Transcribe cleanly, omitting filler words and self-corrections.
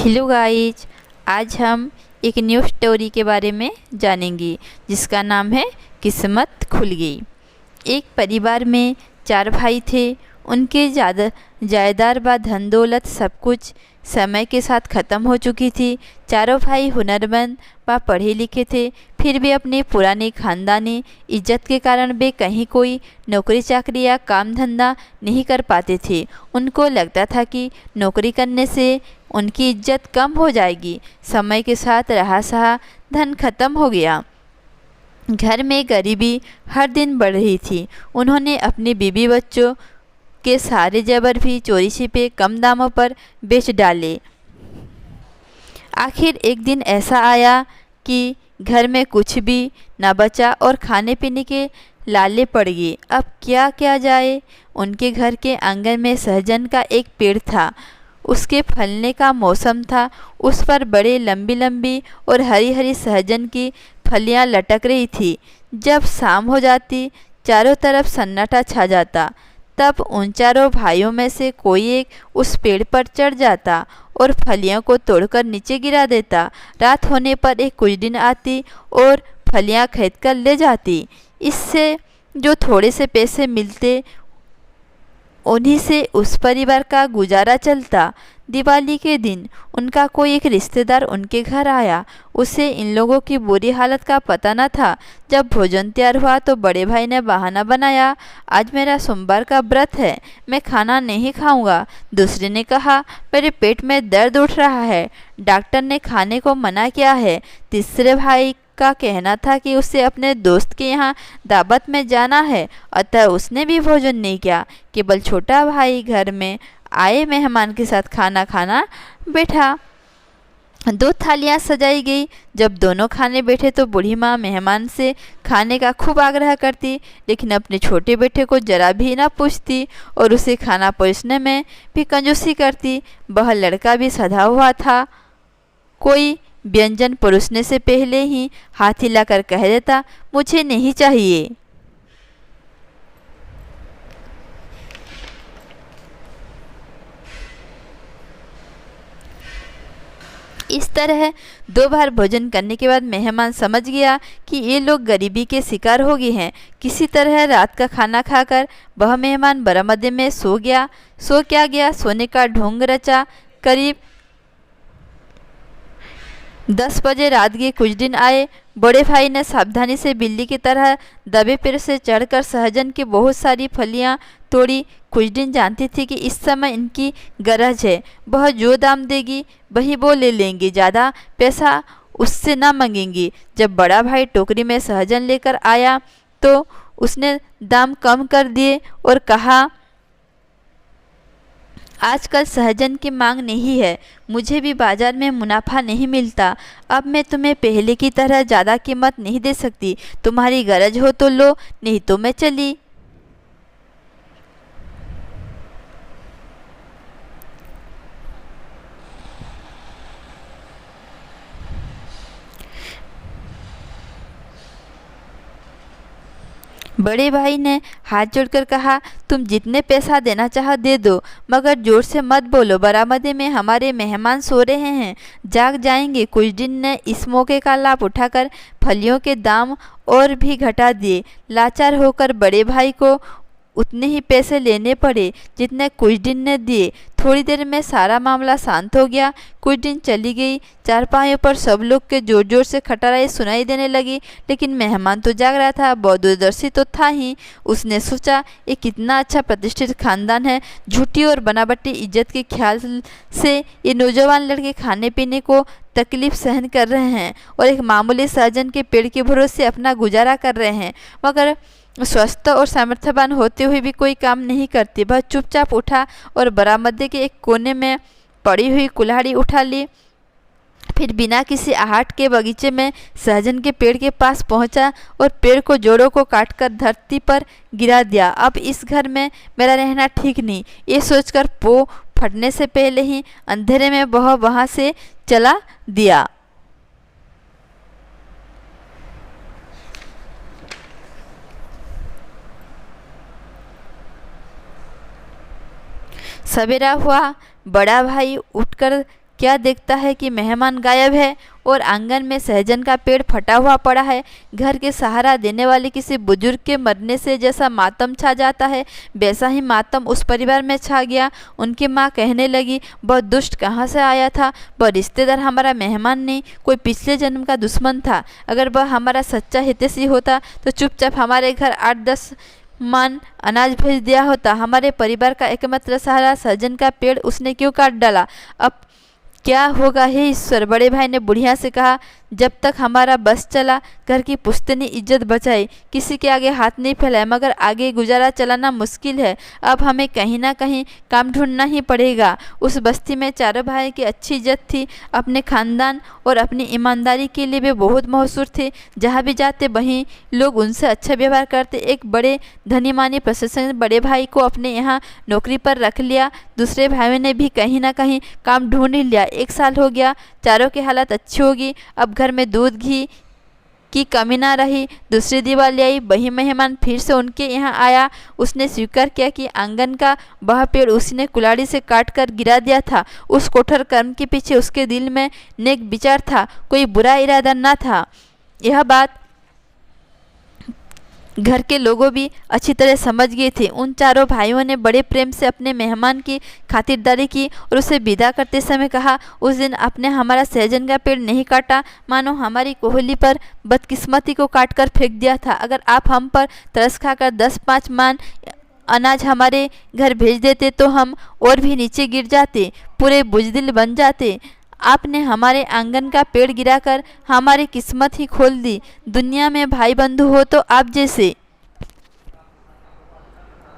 Hello guys, आज हम एक न्यू स्टोरी के बारे में जानेंगे जिसका नाम है किस्मत खुल गई। एक परिवार में 4 भाई थे। उनके जायदाद व धन दौलत सब कुछ समय के साथ ख़त्म हो चुकी थी। चारों भाई हुनरमंद व पढ़े लिखे थे, फिर भी अपने पुराने ख़ानदानी इज्जत के कारण वे कहीं कोई नौकरी चाकरी या काम धंधा नहीं कर पाते थे। उनको लगता था कि नौकरी करने से उनकी इज्जत कम हो जाएगी। समय के साथ रहा सहा धन खत्म हो गया। घर में गरीबी हर दिन बढ़ रही थी। उन्होंने अपने बीवी बच्चों के सारे जेवर भी चोरी छिपे कम दामों पर बेच डाले। आखिर एक दिन ऐसा आया कि घर में कुछ भी न बचा और खाने पीने के लाले पड़ गए। अब क्या किया जाए। उनके घर के आंगन में सहजन का एक पेड़ था। उसके फलने का मौसम था। उस पर बड़े लंबी लंबी और हरी हरी सहजन की फलियां लटक रही थी। जब शाम हो जाती, चारों तरफ सन्नाटा छा जाता। तब उन चारों भाइयों में से कोई एक उस पेड़ पर चढ़ जाता और फलियों को तोड़कर नीचे गिरा देता। रात होने पर एक कुछ दिन आती और फलियां खरीद कर ले जाती। इससे जो थोड़े से पैसे मिलते, उन्हीं से उस परिवार का गुजारा चलता। दिवाली के दिन उनका कोई एक रिश्तेदार उनके घर आया। उसे इन लोगों की बुरी हालत का पता न था। जब भोजन तैयार हुआ तो बड़े भाई ने बहाना बनाया, आज मेरा सोमवार का व्रत है, मैं खाना नहीं खाऊंगा। दूसरे ने कहा, मेरे पेट में दर्द उठ रहा है, डॉक्टर ने खाने को मना किया है। तीसरे भाई का कहना था कि उसे अपने दोस्त के यहाँ दावत में जाना है, अतः उसने भी भोजन नहीं किया। केवल छोटा भाई घर में आए मेहमान के साथ खाना खाना बैठा। 2 थालियां सजाई गई। जब दोनों खाने बैठे तो बूढ़ी माँ मेहमान से खाने का खूब आग्रह करती, लेकिन अपने छोटे बेटे को जरा भी ना पूछती और उसे खाना परोसने में भी कंजूसी करती। वह लड़का भी सधा हुआ था। कोई व्यंजन परोसने से पहले ही हाथ हिलाकर कह देता, मुझे नहीं चाहिए। इस तरह 2 बार भोजन करने के बाद मेहमान समझ गया कि ये लोग गरीबी के शिकार हो गए हैं। किसी तरह रात का खाना खाकर वह मेहमान बरामदे में सो गया। सोने का ढोंग रचा। करीब 10 बजे रात के कुछ दिन आए। बड़े भाई ने सावधानी से बिल्ली की तरह दबे पैर से चढ़कर सहजन की बहुत सारी फलियां तोड़ी। कुछ दिन जानती थी कि इस समय इनकी गरज है, वह जो दाम देगी वही वो ले लेंगे, ज़्यादा पैसा उससे ना मांगेंगी। जब बड़ा भाई टोकरी में सहजन लेकर आया तो उसने दाम कम कर दिए और कहा, आजकल सहजन की मांग नहीं है, मुझे भी बाजार में मुनाफा नहीं मिलता। अब मैं तुम्हें पहले की तरह ज़्यादा कीमत नहीं दे सकती। तुम्हारी गरज हो तो लो, नहीं तो मैं चली। बड़े भाई ने हाथ जोड़कर कहा, तुम जितने पैसा देना चाहो दे दो, मगर जोर से मत बोलो, बरामदे में हमारे मेहमान सो रहे हैं, जाग जाएंगे। कुछ दिन ने इस मौके का लाभ उठाकर फलियों के दाम और भी घटा दिए। लाचार होकर बड़े भाई को उतने ही पैसे लेने पड़े जितने कुछ दिन ने दिए। थोड़ी देर में सारा मामला शांत हो गया। कुछ दिन चली गई। चारपाइयों पर सब लोग के जोर जोर से खटराई सुनाई देने लगी, लेकिन मेहमान तो जाग रहा था, दूरदर्शी तो था ही। उसने सोचा, ये कितना अच्छा प्रतिष्ठित खानदान है। झूठी और बनावटी इज्जत के ख्याल से ये नौजवान लड़के खाने पीने को तकलीफ सहन कर रहे हैं और एक मामूली सहजन के पेड़ के भरोसे अपना गुजारा कर रहे हैं, मगर स्वस्थ और सामर्थ्यवान होते हुए भी कोई काम नहीं करती। वह चुपचाप उठा और बरामदे के एक कोने में पड़ी हुई कुल्हाड़ी उठा ली। फिर बिना किसी आहट के बगीचे में सहजन के पेड़ के पास पहुंचा और पेड़ को जोड़ों को काटकर धरती पर गिरा दिया। अब इस घर में मेरा रहना ठीक नहीं, ये सोचकर पो फटने से पहले ही अंधेरे में वह वहां से चला दिया। सवेरा हुआ। बड़ा भाई उठकर क्या देखता है कि मेहमान गायब है और आंगन में सहजन का पेड़ फटा हुआ पड़ा है। घर के सहारा देने वाले किसी बुजुर्ग के मरने से जैसा मातम छा जाता है, वैसा ही मातम उस परिवार में छा गया। उनकी माँ कहने लगी, बहुत दुष्ट कहाँ से आया था। वह रिश्तेदार हमारा मेहमान नहीं, कोई पिछले जन्म का दुश्मन था। अगर वह हमारा सच्चा हितैषी होता तो चुपचाप हमारे घर 8-10 मान अनाज भेज दिया होता। हमारे परिवार का एकमात्र सहारा सहजन का पेड़ उसने क्यों काट डाला। अब क्या होगा हे ईश्वर। बड़े भाई ने बुढ़िया से कहा, जब तक हमारा बस चला घर की पुश्तनी इज्जत बचाई, किसी के आगे हाथ नहीं फैलाए, मगर आगे गुजारा चलाना मुश्किल है। अब हमें कहीं ना कहीं काम ढूंढना ही पड़ेगा। उस बस्ती में चारों भाई की अच्छी इज्जत थी। अपने खानदान और अपनी ईमानदारी के लिए वे बहुत मशहूर थे। जहाँ भी जाते वहीं लोग उनसे अच्छा व्यवहार करते। एक बड़े धनी मानी प्रशासन ने बड़े भाई को अपने यहाँ नौकरी पर रख लिया। दूसरे भाइयों ने भी कहीं ना कहीं काम ढूंढ ही लिया। 1 साल हो गया, चारों की हालत अच्छी होगी। अब घर में दूध घी की कमी ना रही। दूसरी दिवाली आई, वही मेहमान फिर से उनके यहाँ आया। उसने स्वीकार किया कि आंगन का वह पेड़ उसने कुल्हाड़ी से काट कर गिरा दिया था। उस कोठर कर्म के पीछे उसके दिल में नेक विचार था, कोई बुरा इरादा न था। यह बात घर के लोगों भी अच्छी तरह समझ गए थे। उन चारों भाइयों ने बड़े प्रेम से अपने मेहमान की खातिरदारी की और उसे विदा करते समय कहा, उस दिन आपने हमारा सहजन का पेड़ नहीं काटा, मानो हमारी कोहली पर बदकिस्मती को काट कर फेंक दिया था। अगर आप हम पर तरस खाकर 10-5 मान अनाज हमारे घर भेज देते तो हम और भी नीचे गिर जाते, पूरे बुजदिल बन जाते। आपने हमारे आंगन का पेड़ गिराकर हमारी किस्मत ही खोल दी। दुनिया में भाई बंधु हो तो आप जैसे